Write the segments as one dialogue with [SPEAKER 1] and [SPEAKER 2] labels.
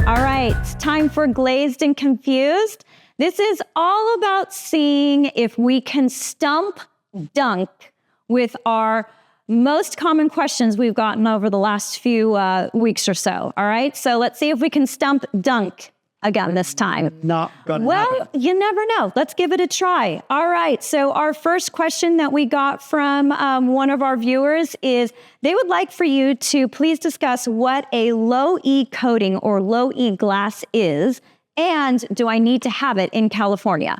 [SPEAKER 1] All right, it's time for Glazed and Confused. This is all about seeing if we can stump dunk with our most common questions we've gotten over the last few weeks or so. All right, so let's see if we can stump dunk again this time.
[SPEAKER 2] Not gonna
[SPEAKER 1] Well,
[SPEAKER 2] happen.
[SPEAKER 1] you never know. Let's give it a try. All right. So our first question that we got from one of our viewers is they would like for you to please discuss what a low E coating or low E glass is, and do I need to have it in California?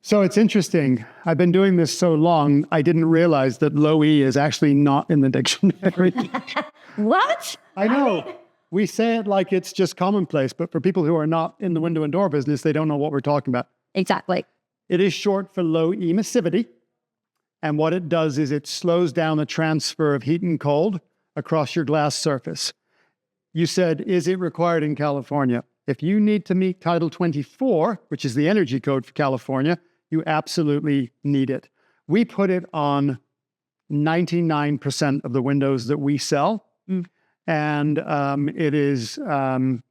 [SPEAKER 2] So it's interesting. I've been doing this so long, I didn't realize that low E is actually not in the dictionary.
[SPEAKER 1] What?
[SPEAKER 2] I know. We say it like it's just commonplace, but for people who are not in the window and door business, they don't know what we're talking about.
[SPEAKER 1] Exactly.
[SPEAKER 2] It is short for low emissivity. And what it does is it slows down the transfer of heat and cold across your glass surface. You said, is it required in California? If you need to meet Title 24, which is the energy code for California, you absolutely need it. We put it on 99% of the windows that we sell. And it is an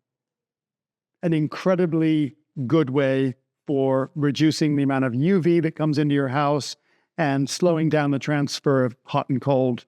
[SPEAKER 2] incredibly good way for reducing the amount of UV that comes into your house and slowing down the transfer of hot and cold.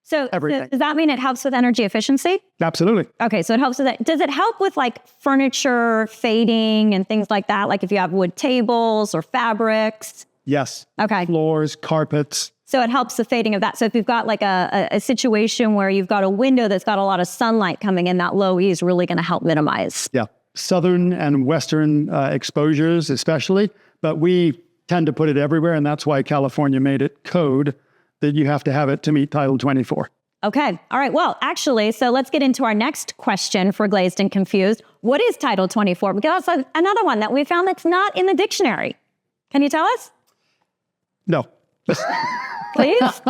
[SPEAKER 1] So
[SPEAKER 2] Everything.
[SPEAKER 1] does that mean it helps with energy efficiency?
[SPEAKER 2] Absolutely.
[SPEAKER 1] Okay, so it helps with that. Does it help with like furniture fading and things like that? Like if you have wood tables or fabrics?
[SPEAKER 2] Yes.
[SPEAKER 1] Okay.
[SPEAKER 2] Floors, carpets.
[SPEAKER 1] So it helps the fading of that. So if you've got like a situation where you've got a window that's got a lot of sunlight coming in, that low E is really going to help minimize.
[SPEAKER 2] Yeah. Southern and Western exposures especially, but we tend to put it everywhere, and that's why California made it code that you have to have it to meet Title 24.
[SPEAKER 1] Okay. All right. Well, actually, so let's get into our next question for Glazed and Confused. What is Title 24? Because that's another one that we found that's not in the dictionary. Can you tell us?
[SPEAKER 2] No.
[SPEAKER 1] Please?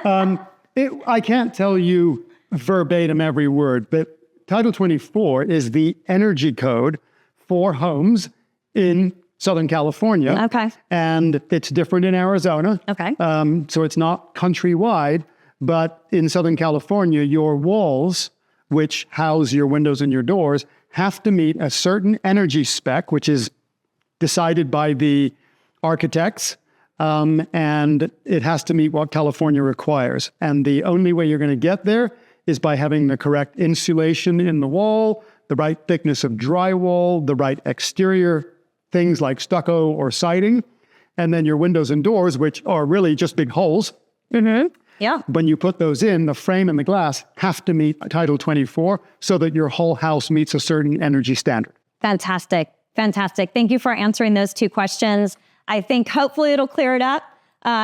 [SPEAKER 2] I can't tell you verbatim every word, but Title 24 is the energy code for homes in Southern California.
[SPEAKER 1] Okay.
[SPEAKER 2] And it's different in Arizona.
[SPEAKER 1] Okay.
[SPEAKER 2] So it's not countrywide, but in Southern California, your walls, which house your windows and your doors, have to meet a certain energy spec, which is decided by the architects. And it has to meet what California requires. And the only way you're going to get there is by having the correct insulation in the wall, the right thickness of drywall, the right exterior things like stucco or siding, and then your windows and doors, which are really just big holes.
[SPEAKER 1] Mm-hmm. Yeah.
[SPEAKER 2] When you put those in, the frame and the glass have to meet Title 24 so that your whole house meets a certain energy standard.
[SPEAKER 1] Fantastic. Fantastic. Thank you for answering those two questions. I think hopefully it'll clear it up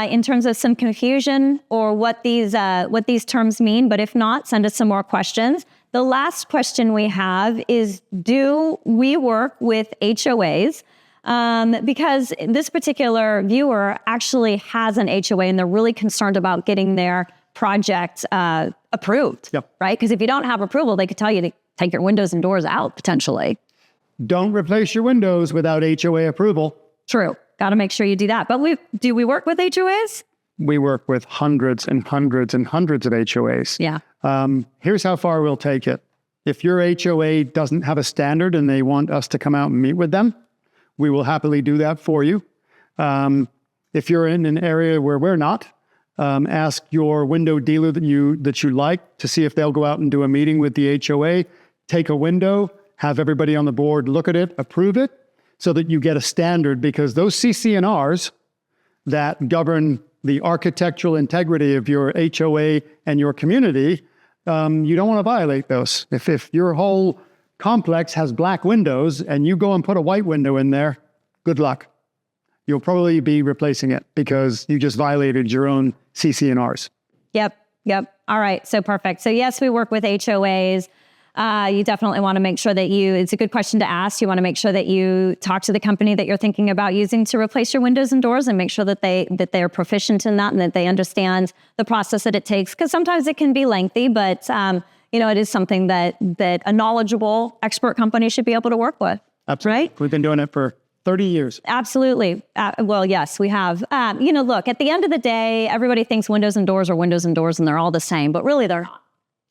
[SPEAKER 1] in terms of some confusion or what these terms mean. But if not, send us some more questions. The last question we have is, do we work with HOAs? Because this particular viewer actually has an HOA and they're really concerned about getting their project approved,
[SPEAKER 2] Yep.
[SPEAKER 1] right? Because if you don't have approval, they could tell you to take your windows and doors out potentially.
[SPEAKER 2] Don't replace your windows without HOA approval.
[SPEAKER 1] True. Got to make sure you do that. But do we work with HOAs?
[SPEAKER 2] We work with hundreds and hundreds and hundreds of HOAs.
[SPEAKER 1] Yeah.
[SPEAKER 2] Here's how far we'll take it. If your HOA doesn't have a standard and they want us to come out and meet with them, we will happily do that for you. If you're in an area where we're not, ask your window dealer that you like to see if they'll go out and do a meeting with the HOA, take a window, have everybody on the board look at it, approve it, so that you get a standard, because those CC&Rs that govern the architectural integrity of your HOA and your community, you don't want to violate those. If your whole complex has black windows and you go and put a white window in there, good luck. You'll probably be replacing it because you just violated your own CC&Rs.
[SPEAKER 1] Yep. All right. So perfect. So yes, we work with HOAs. You definitely want to make sure that it's a good question to ask. You want to make sure that you talk to the company that you're thinking about using to replace your windows and doors and make sure that they're proficient in that and that they understand the process that it takes. Because sometimes it can be lengthy, but it is something that a knowledgeable expert company should be able to work with.
[SPEAKER 2] Absolutely.
[SPEAKER 1] Right?
[SPEAKER 2] We've been doing it for 30 years.
[SPEAKER 1] Absolutely. Well, yes, we have. Look, at the end of the day, everybody thinks windows and doors are windows and doors and they're all the same, but really they're not.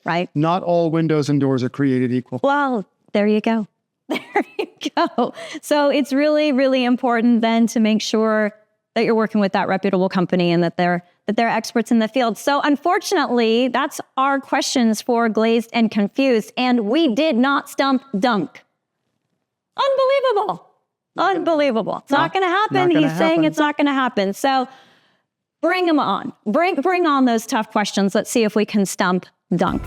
[SPEAKER 1] right?
[SPEAKER 2] Not all windows and doors are created equal.
[SPEAKER 1] Well, there you go. There you go. So it's really, really important then to make sure that you're working with that reputable company and that they're experts in the field. So unfortunately, that's our questions for Glazed and Confused. And we did not stump Dunk. Unbelievable. Unbelievable. It's not going to happen. He's saying it's not going to happen. So bring him on. Bring on those tough questions. Let's see if we can stump Dunk.